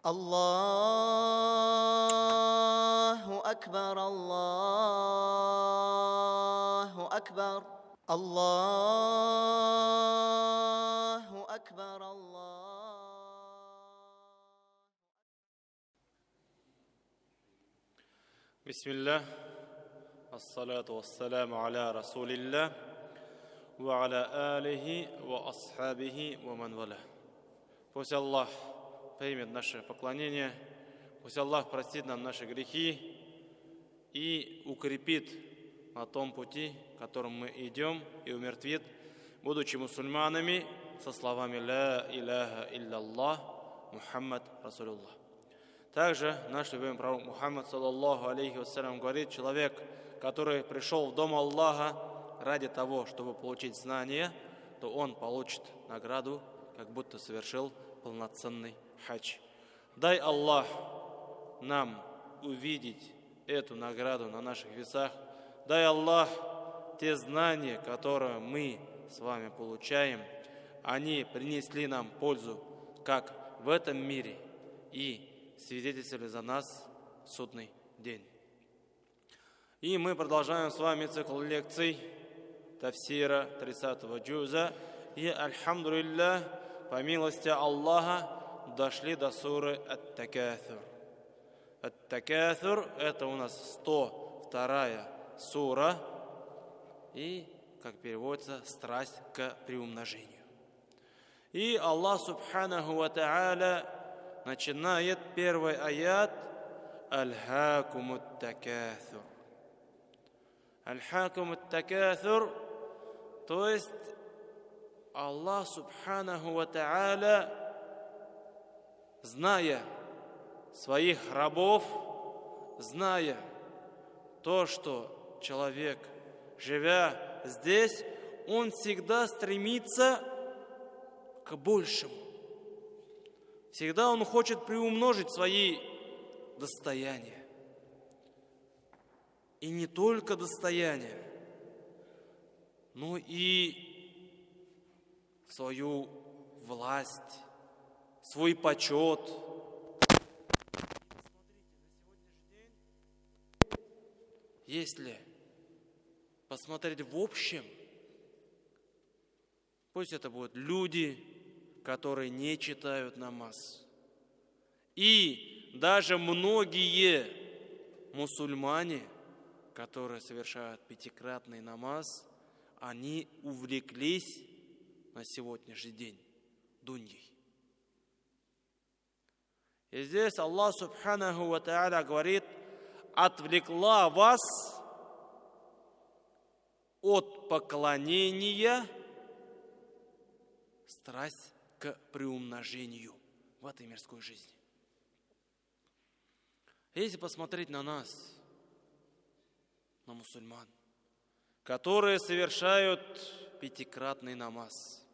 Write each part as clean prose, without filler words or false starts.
الله أكبر الله أكبر الله أكبر الله. Бисмилlah, ассалату вассаляму аля расулилля, ва аля алихи, ва асхабихи, ва ман валя. Пусть Аллах примет наше поклонение, пусть Аллах простит нам наши грехи и укрепит на том пути, которым мы идем, и умертвит, будучи мусульманами, со словами «Ла иляха илляллах, Мухаммад Расулуллах». Также наш любимый пророк Мухаммад, саллаллаху алейхи вассалям, говорит: человек, который пришел в дом Аллаха ради того, чтобы получить знания, то он получит награду, как будто совершил полноценный хадж. Дай Аллах нам увидеть эту награду на наших весах. Дай Аллах те знания, которые мы с вами получаем, они принесли нам пользу как в этом мире и свидетельствовали за нас в судный день. И мы продолжаем с вами цикл лекций тафсира 30-го джуза. И, альхамдулиллах, по милости Аллаха, дошли до суры Ат-Такаthur. Ат-Такаthur — это у нас 102-я сура, и, как переводится, страсть к приумножению. И Аллах субханаху ва та'аля начинает первый аят: «Аль-хакумут такаthur». «Аль-хакумут такаthur», то есть Аллах субханаху ва та'аля, зная своих рабов, зная то, что человек, живя здесь, он всегда стремится к большему. Всегда он хочет приумножить свои достояния. И не только достояния, но и свою власть, свой почет. Если посмотреть в общем, пусть это будут люди, которые не читают намаз. И даже многие мусульмане, которые совершают пятикратный намаз, они увлеклись на сегодняшний день дуньей. И здесь Аллах субханаху ва та'аля говорит: отвлекла вас от поклонения страсть к приумножению в этой мирской жизни. Если посмотреть на нас, на мусульман, которые совершают пятикратный намаз,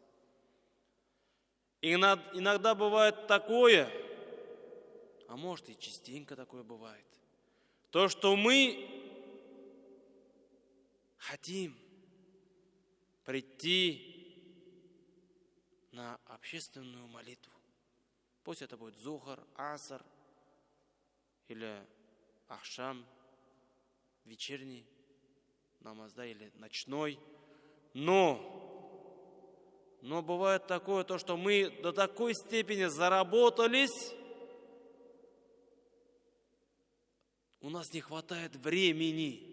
иногда бывает такое, а может и частенько такое бывает, то, что мы хотим прийти на общественную молитву. Пусть это будет зухар, аср или ахшам, вечерний намаз, да, или ночной. Но бывает такое, то, что мы до такой степени заработались, у нас не хватает времени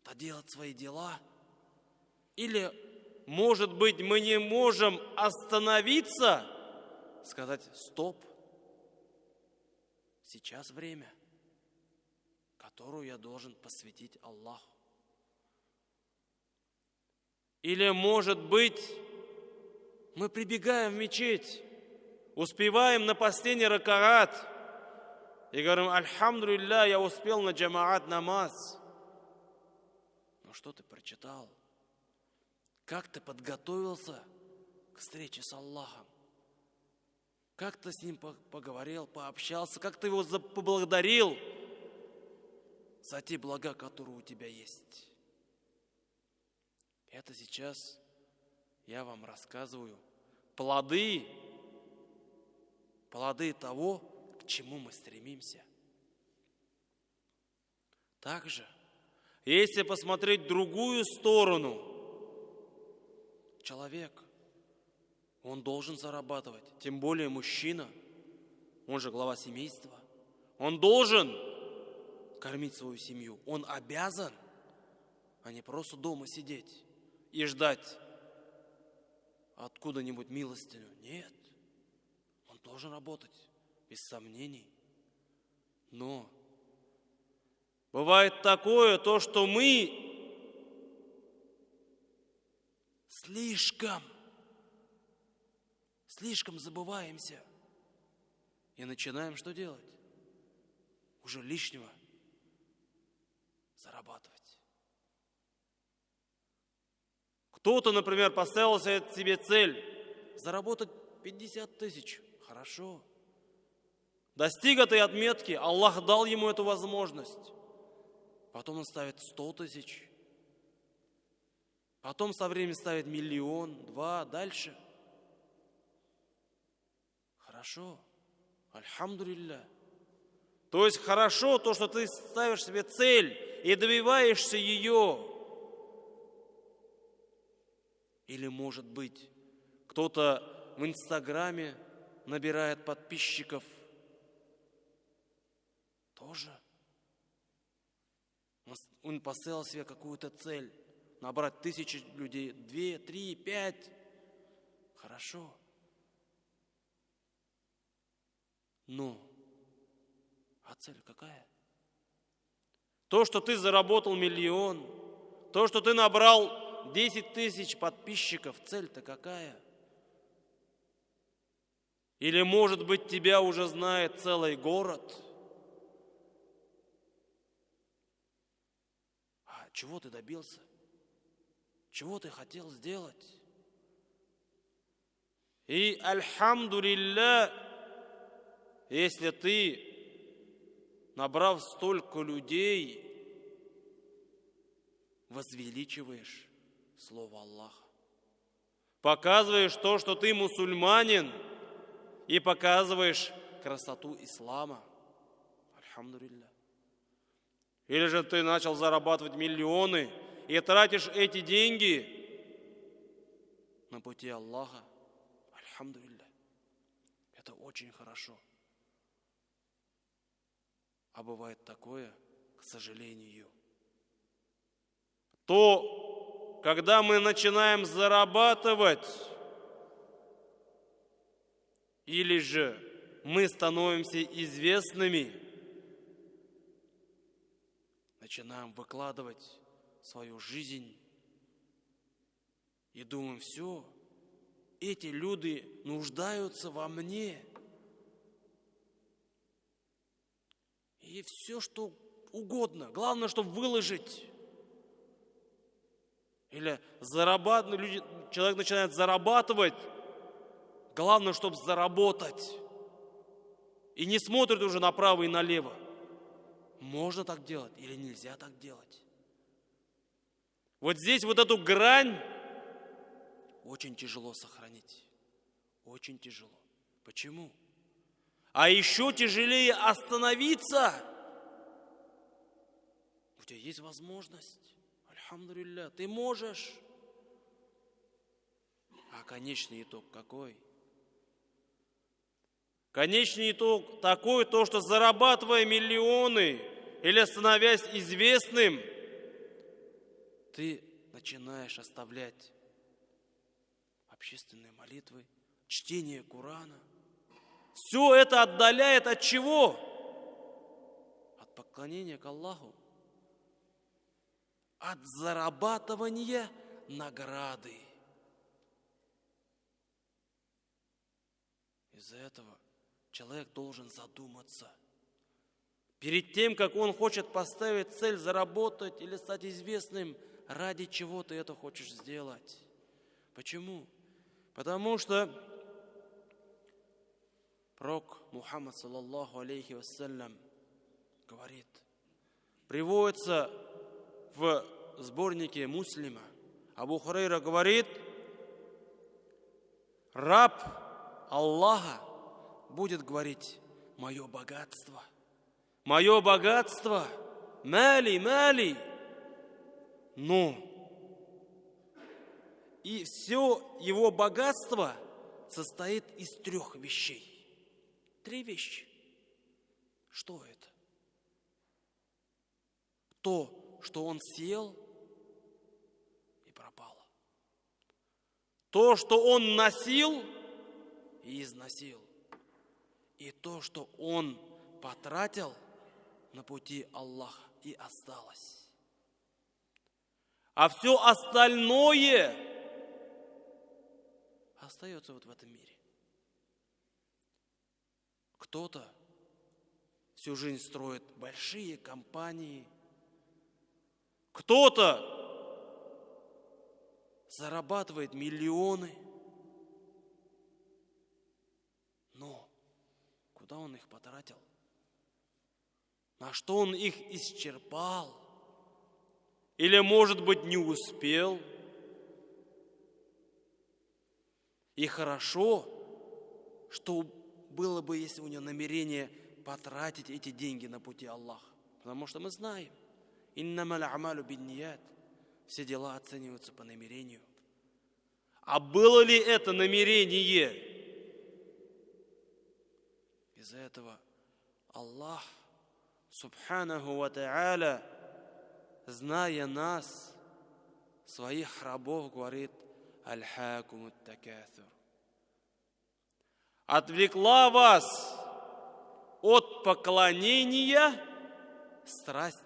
доделать свои дела. Или, может быть, мы не можем остановиться, сказать: стоп, сейчас время, которое я должен посвятить Аллаху. Или, может быть, мы прибегаем в мечеть, успеваем на последний ракаат и говорим: альхамдулилля, я успел на джамаат намаз. Но что ты прочитал? Как ты подготовился к встрече с Аллахом? Как ты с Ним поговорил, пообщался? Как ты Его поблагодарил за те блага, которые у тебя есть? Это сейчас я вам рассказываю плоды плоды того, к чему мы стремимся. Также, если посмотреть другую сторону, человек, он должен зарабатывать, тем более мужчина, он же глава семейства, он должен кормить свою семью, он обязан, а не просто дома сидеть и ждать откуда-нибудь милостыню. Нет, он должен работать, без сомнений. Но бывает такое, то, что мы слишком забываемся и начинаем что делать? Уже лишнего зарабатывать. Кто-то, например, поставил себе цель заработать 50 тысяч. Хорошо. Достиг этой отметки, Аллах дал ему эту возможность. Потом он ставит 100 тысяч. Потом со временем ставит 1 миллион, 2, дальше. Хорошо. Альхамдулилля. То есть хорошо то, что ты ставишь себе цель и добиваешься ее. Или, может быть, кто-то в Инстаграме набирает подписчиков. Тоже. Он поставил себе какую-то цель. Набрать 1000 людей, 2, 3, 5. Хорошо. Но, а цель какая? То, что ты заработал 1 миллион, то, что ты набрал 10 тысяч подписчиков, цель-то какая? Или, может быть, тебя уже знает целый город? А чего ты добился? Чего ты хотел сделать? И, альхамдулилля, если ты, набрав столько людей, возвеличиваешь Слово Аллаха, показываешь то, что ты мусульманин, и показываешь красоту ислама. Альхамдулилля. Или же ты начал зарабатывать миллионы и тратишь эти деньги на пути Аллаха. Альхамдулилля. Это очень хорошо. А бывает такое, к сожалению, то, когда мы начинаем зарабатывать, или же мы становимся известными, начинаем выкладывать свою жизнь и думаем, все, эти люди нуждаются во мне. И все, что угодно. Главное, чтобы выложить. Или человек начинает зарабатывать. Главное, чтобы заработать. И не смотрит уже направо и налево. Можно так делать или нельзя так делать. Вот здесь вот эту грань очень тяжело сохранить. Очень тяжело. Почему? А еще тяжелее остановиться. У тебя есть возможность. Альхамдулилля, ты можешь. А конечный итог какой? Конечный итог такой, то, что зарабатывая миллионы или становясь известным, ты начинаешь оставлять общественные молитвы, чтение Корана. Все это отдаляет от чего? От поклонения к Аллаху. От зарабатывания награды. Из-за этого человек должен задуматься. Перед тем, как он хочет поставить цель заработать или стать известным, ради чего ты это хочешь сделать? Почему? Потому что пророк Мухаммад саллаллаху алейхи вассалям говорит, приводится в сборнике Муслима, Абу Хурайра говорит, раб Аллаха будет говорить: мое богатство, мали. Но и все его богатство состоит из 3 вещей. 3 вещи. Что это? То, что он съел и пропало. То, что он носил и износил. И то, что он потратил на пути Аллаха и осталось. А все остальное остается вот в этом мире. Кто-то всю жизнь строит большие компании, кто-то зарабатывает миллионы, но куда он их потратил? На что он их исчерпал? Или, может быть, не успел? И хорошо, что было бы, если у него намерение потратить эти деньги на пути Аллаха. Потому что мы знаем, иннамаль амалю бинният, все дела оцениваются по намерению. А было ли это намерение? Из-за этого Аллах, субханаху ва та'аля, зная нас, своих рабов, говорит: аль-хакумут такаthур. Отвлекла вас от поклонения страсть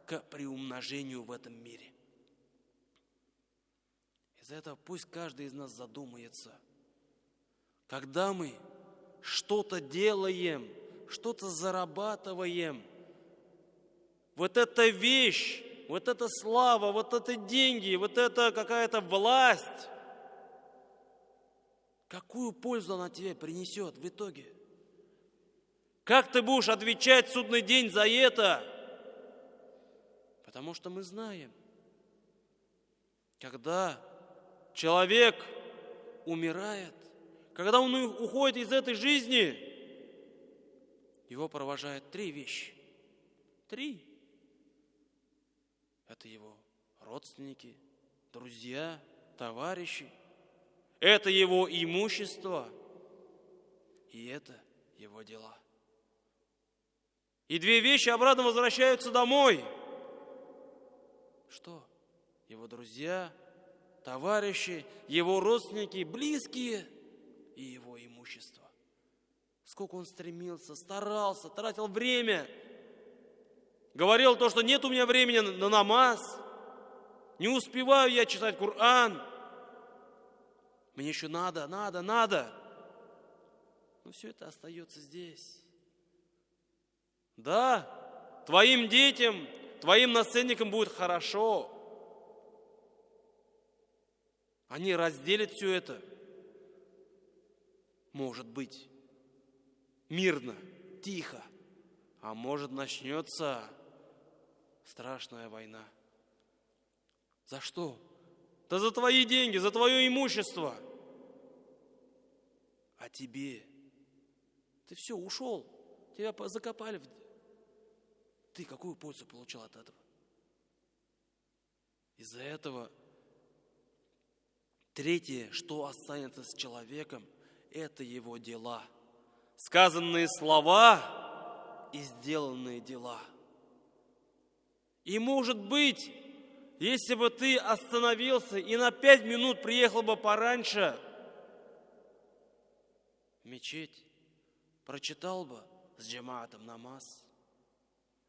к приумножению в этом мире. Из-за этого пусть каждый из нас задумается, когда мы что-то делаем, что-то зарабатываем, вот эта вещь, вот эта слава, вот это деньги, вот это какая-то власть, какую пользу она тебе принесет в итоге? Как ты будешь отвечать в судный день за это? Потому что мы знаем, когда человек умирает, когда он уходит из этой жизни, его провожают 3 вещи. 3. Это его родственники, друзья, товарищи. Это его имущество. И это его дела. И 2 вещи обратно возвращаются домой. Что? Его друзья, товарищи, его родственники, близкие и его имущество. Сколько он стремился, старался, тратил время. Говорил то, что нет у меня времени на намаз. Не успеваю я читать Коран. Мне еще надо. Но все это остается здесь. Да, твоим детям, твоим наследникам будет хорошо. Они разделят все это. Может быть, мирно, тихо. А может, начнется страшная война. За что? Да за твои деньги, за твое имущество. А тебе? Ты все, ушел. Тебя закопали. Ты какую пользу получил от этого? Из-за этого 3, что останется с человеком, это его дела. Сказанные слова и сделанные дела. И может быть, если бы ты остановился и на 5 минут приехал бы пораньше в мечеть, прочитал бы с джамаатом намаз.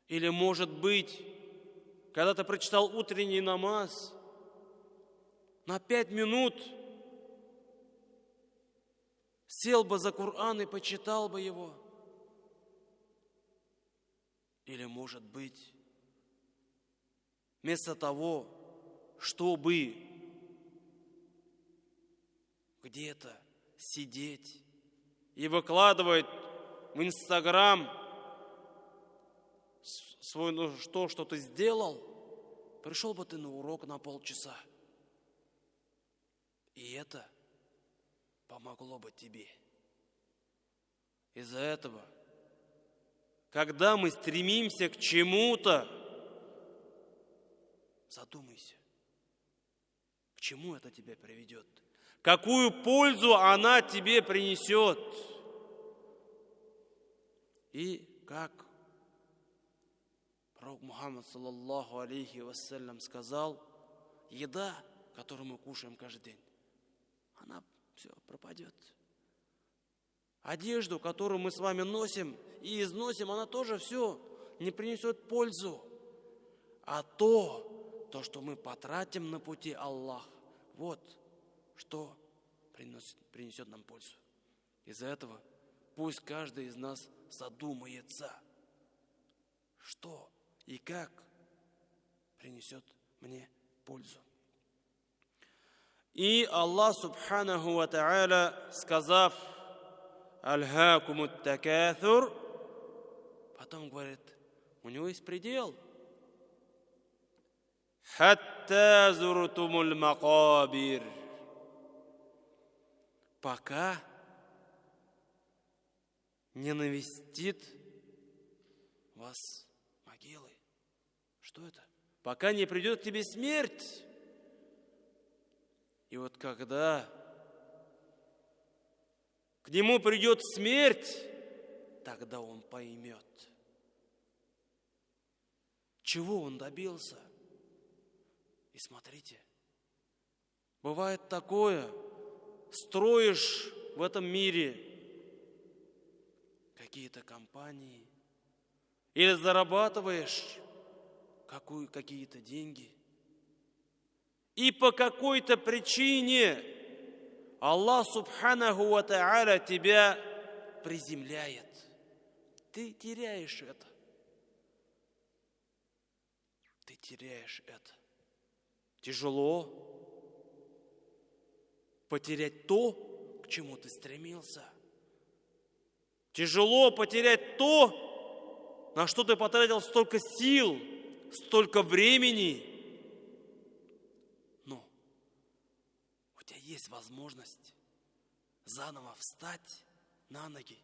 Или, может быть, когда ты прочитал утренний намаз, на 5 минут сел бы за Коран и почитал бы его. Или, может быть, вместо того, чтобы где-то сидеть и выкладывать в Инстаграм то, что ты сделал, пришел бы ты на урок на полчаса. И это помогло бы тебе. Из-за этого, когда мы стремимся к чему-то, задумайся, к чему это тебя приведет, какую пользу она тебе принесет. И как пророк Мухаммад, саллаллаху алейхи вассалям, сказал, еда, которую мы кушаем каждый день, она все пропадет. Одежду, которую мы с вами носим и износим, она тоже все не принесет пользу. А то, что мы потратим на пути Аллаха, вот что принесет нам пользу. Из-за этого пусть каждый из нас задумается, что и как принесет мне пользу. И Аллах субханаху ва та'аля, сказав «Альхакумут такаthур», потом говорит, у него есть предел. «Хатта зуртумуль макабир», пока не навестит вас могилы. Что это? Пока не придет к тебе смерть. И вот когда к нему придет смерть, тогда он поймет, чего он добился. И смотрите, бывает такое, строишь в этом мире какие-то компании или зарабатываешь какие-то деньги, и по какой-то причине Аллах субханаху ва та'аля тебя приземляет. Ты теряешь это. Ты теряешь это. Тяжело потерять то, к чему ты стремился. Тяжело потерять то, на что ты потратил столько сил, столько времени. Но у тебя есть возможность заново встать на ноги,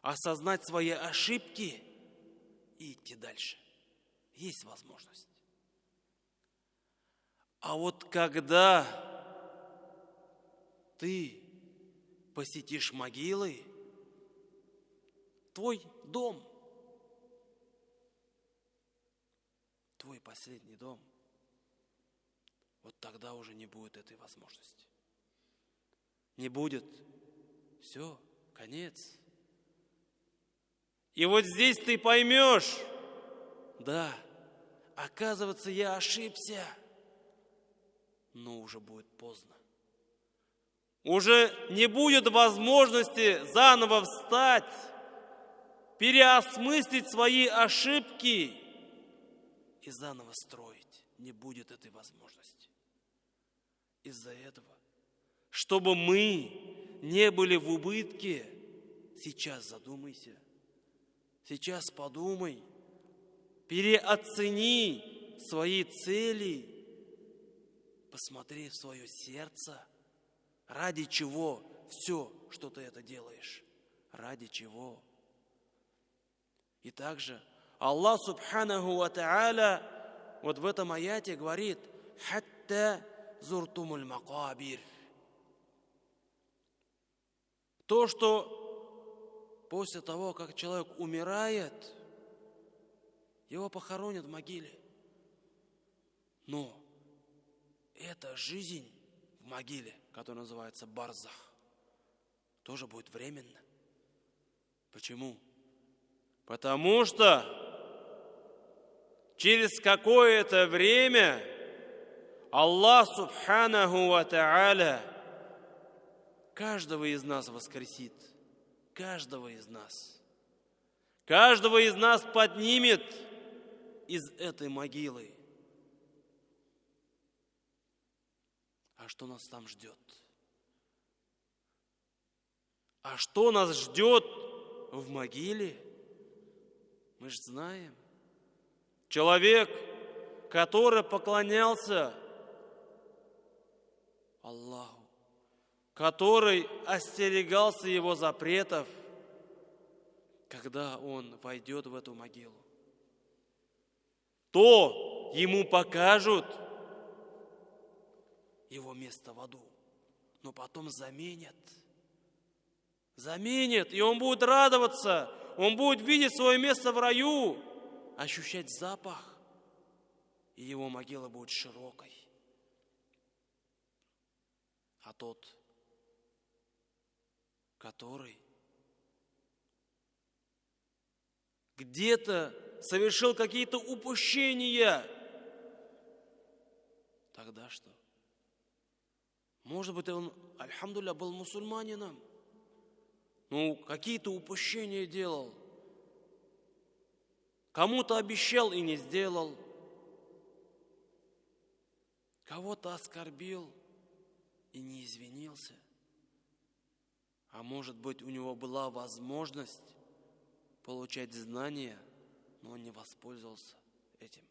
осознать свои ошибки и идти дальше. Есть возможность. А вот когда ты посетишь могилы, твой дом, твой последний дом, вот тогда уже не будет этой возможности. Не будет. Все, конец. И вот здесь ты поймешь, да, оказывается, я ошибся, но уже будет поздно. Уже не будет возможности заново встать, переосмыслить свои ошибки и заново строить. Не будет этой возможности. Из-за этого, чтобы мы не были в убытке, сейчас задумайся, сейчас подумай, переоцени свои цели, посмотри в свое сердце, ради чего все, что ты это делаешь, ради чего. И также Аллах субханаху ва та'аля вот в этом аяте говорит «Хатта зуртумуль макабир». То, что после того, как человек умирает, его похоронят в могиле. Но эта жизнь в могиле, которая называется барзах, тоже будет временно. Почему? Потому что через какое-то время Аллах субханаху ва та'аля каждого из нас воскресит. Каждого из нас. Каждого из нас поднимет из этой могилы. А что нас там ждет? А что нас ждет в могиле? Мы же знаем. Человек, который поклонялся Аллаху, который остерегался Его запретов, когда он войдет в эту могилу, то ему покажут его место в аду, но потом заменят, и он будет радоваться, он будет видеть свое место в раю, ощущать запах, и его могила будет широкой. А тот, который где-то совершил какие-то упущения, тогда что? Может быть, он, альхамдулилля, был мусульманином, но какие-то упущения делал, кому-то обещал и не сделал, кого-то оскорбил и не извинился. А может быть, у него была возможность получать знания, но он не воспользовался этим.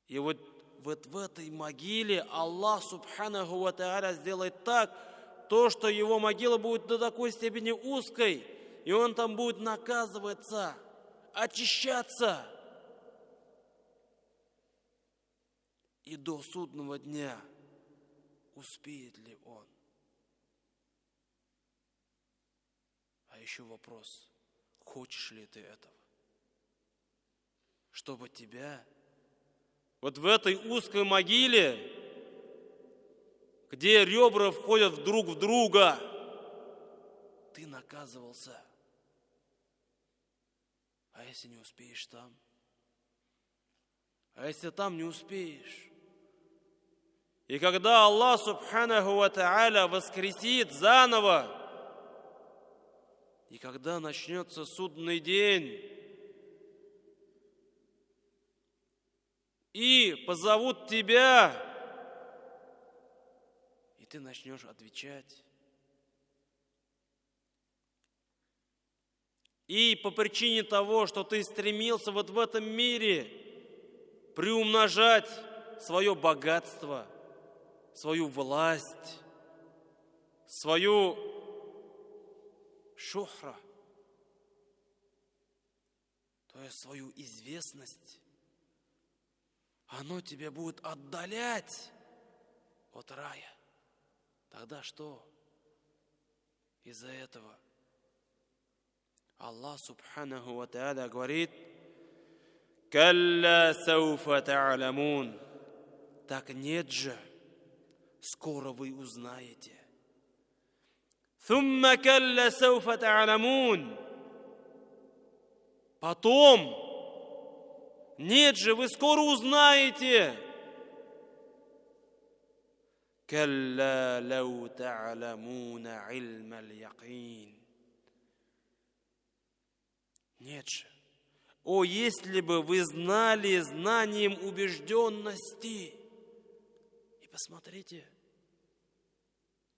И вот в этой могиле Аллах Субханаху ва Тааля сделает так, то, что его могила будет до такой степени узкой, и он там будет наказываться, очищаться. И до судного дня успеет ли он? А еще вопрос, хочешь ли ты этого? Чтобы тебя вот в этой узкой могиле, где ребра входят друг в друга, ты наказывался. А если не успеешь там? А если там не успеешь? И когда Аллах Субханаху ва Тааля воскресит заново, и когда начнется судный день, и позовут тебя, и ты начнешь отвечать. И по причине того, что ты стремился вот в этом мире приумножать свое богатство, свою власть, свою шухра, то есть свою известность, оно тебя будет отдалять от рая. Тогда что? Из-за этого Аллах Субханаху ва Тааля говорит: «Калля сауфа та'алямун». Так нет же, скоро вы узнаете. «Thumma калля сауфа та'алямун». Потом, нет же, вы скоро узнаете. «Калля лау та'алямуна илма аль-якин». Нет же. О, если бы вы знали знанием убежденности. И посмотрите,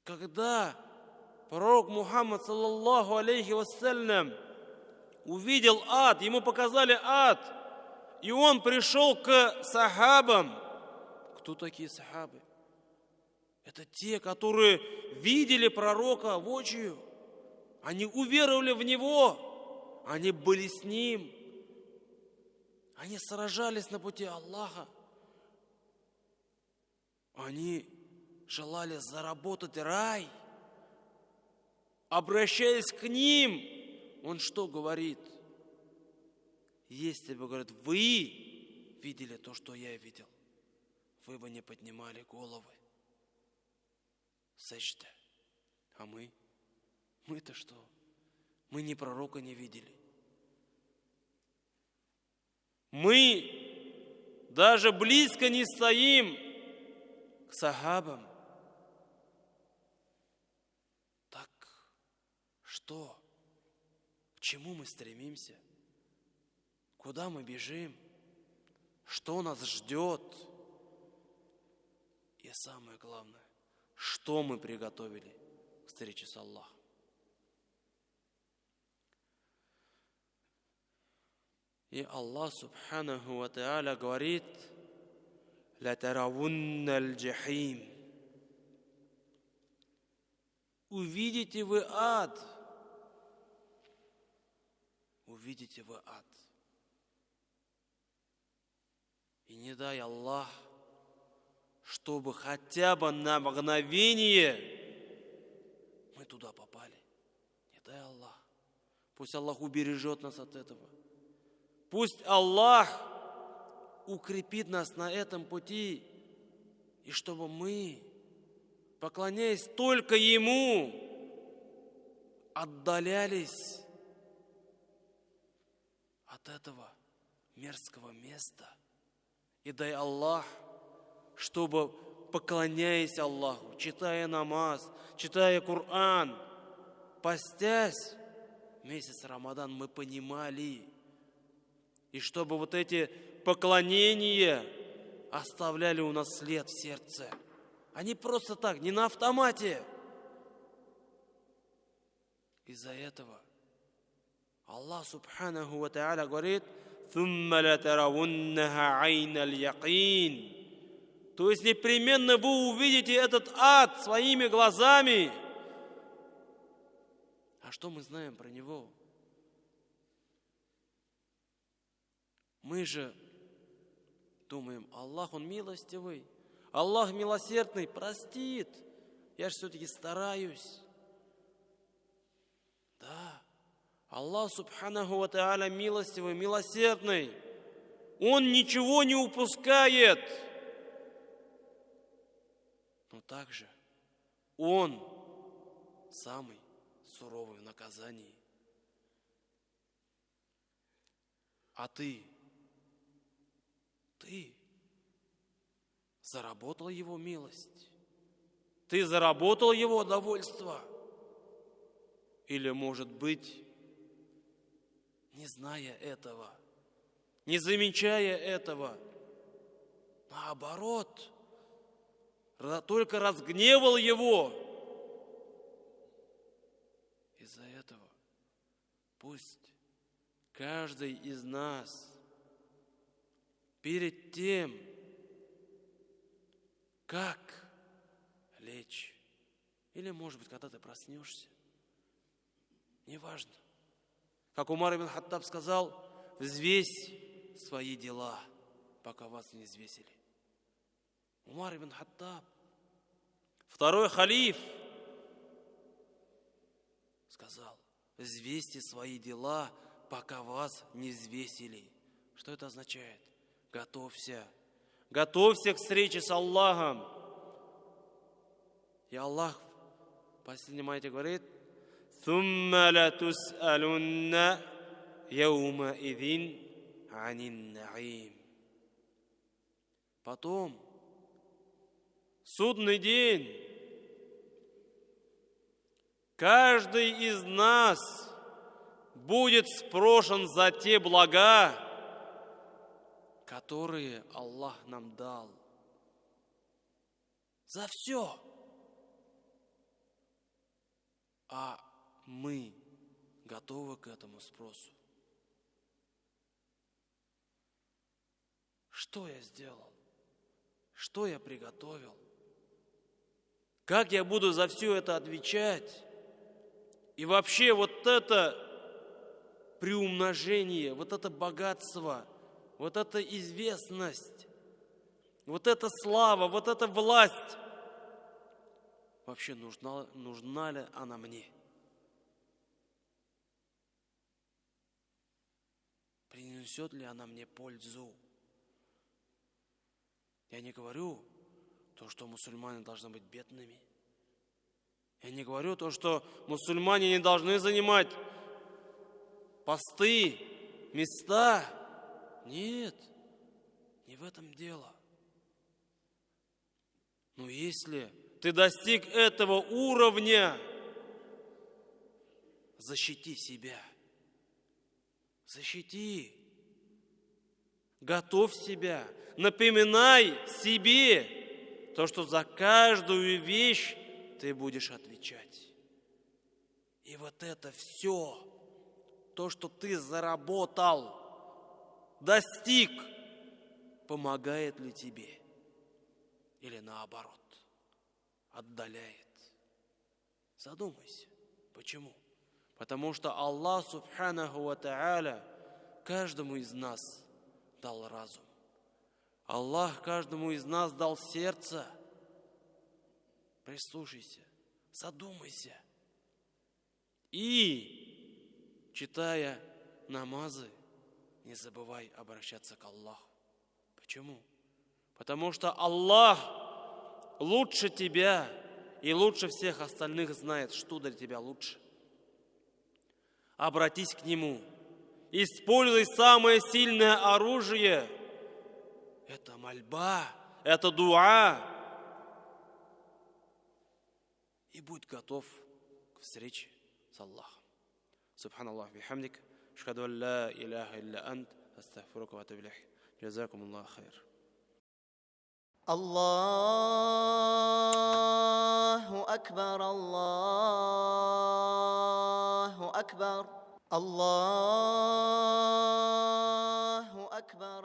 когда пророк Мухаммад, саллаллаху алейхи вассалям, увидел ад, ему показали ад, и он пришел к сахабам. Кто такие сахабы? Это те, которые видели пророка воочию. Они уверовали в него. Они были с ним. Они сражались на пути Аллаха. Они желали заработать рай. Обращаясь к ним, он что говорит? Если бы, говорит, вы видели то, что я видел, вы бы не поднимали головы. Сажда. А мы? Мы-то что? Мы ни пророка не видели. Мы даже близко не стоим к сахабам. Так что? К чему мы стремимся? Куда мы бежим? Что нас ждет? И самое главное, что мы приготовили к встрече с Аллахом? И Аллах Субханаху ва Тааля говорит: «Латаравунна аль-джахим». Увидите вы ад. увидите вы ад. И не дай Аллах, чтобы хотя бы на мгновение мы туда попали. Не дай Аллах. Пусть Аллах убережет нас от этого. Пусть Аллах укрепит нас на этом пути. И чтобы мы, поклоняясь только Ему, отдалялись от этого мерзкого места. И дай Аллах, чтобы, поклоняясь Аллаху, читая намаз, читая Коран, постясь, месяц Рамадан мы понимали, и чтобы вот эти поклонения оставляли у нас след в сердце. А не просто так, не на автомате. Из-за этого Аллах Субханаху ва Тааля говорит: ثُمَّ لَتَرَوُنَّهَا عَيْنَ الْيَقِينِ. То есть непременно вы увидите этот ад своими глазами. А что мы знаем про него? Мы же думаем, Аллах, Он милостивый, Аллах милосердный, простит. Я же все-таки стараюсь. Да, Аллах Субханаху ва Тааля милостивый, милосердный. Он ничего не упускает. Но также Он самый суровый в наказании. А ты заработал Его милость? Ты заработал Его довольство? Или, может быть, не зная этого, не замечая этого, наоборот, только разгневал Его? Из-за этого пусть каждый из нас перед тем, как лечь, или, может быть, когда ты проснешься, неважно. Как Умар ибн Хаттаб сказал: взвесь свои дела, пока вас не взвесили. Умар ибн Хаттаб, второй халиф, сказал: взвесьте свои дела, пока вас не взвесили. Что это означает? Готовься. Готовься к встрече с Аллахом. И Аллах в последнем аяте говорит: ثُمَّ لَتُسْأَلُنَّ يَوْمَئِذٍ عَنِ النَّعِيمِ. Потом, судный день, каждый из нас будет спрошен за те блага, которые Аллах нам дал. За все. А мы готовы к этому спросу? Что я сделал? Что я приготовил? Как я буду за все это отвечать? И вообще вот это приумножение, вот это богатство, вот эта известность, вот эта слава, вот эта власть, вообще нужна ли она мне? Принесет ли она мне пользу? Я не говорю то, что мусульмане должны быть бедными. Я не говорю то, что мусульмане не должны занимать посты, места. Нет, не в этом дело. Но если ты достиг этого уровня, защити себя. Защити. Готовь себя. Напоминай себе то, что за каждую вещь ты будешь отвечать. И вот это все, то, что ты заработал, достиг, помогает ли тебе? Или наоборот, отдаляет? Задумайся. Почему? Потому что Аллах Субханаху ва Тааля каждому из нас дал разум. Аллах каждому из нас дал сердце. Прислушайся, задумайся. И, читая намазы, не забывай обращаться к Аллаху. Почему? Потому что Аллах лучше тебя и лучше всех остальных знает, что для тебя лучше. Обратись к Нему. Используй самое сильное оружие. Это мольба, это дуа. И будь готов к встрече с Аллахом. Субханаллах бихамдик. Ашхаду ан ла иляха илля ант. Астагфирука ва атубу илейк. Джазакум Аллаху хайр. الله أكبر الله أكبر الله أكبر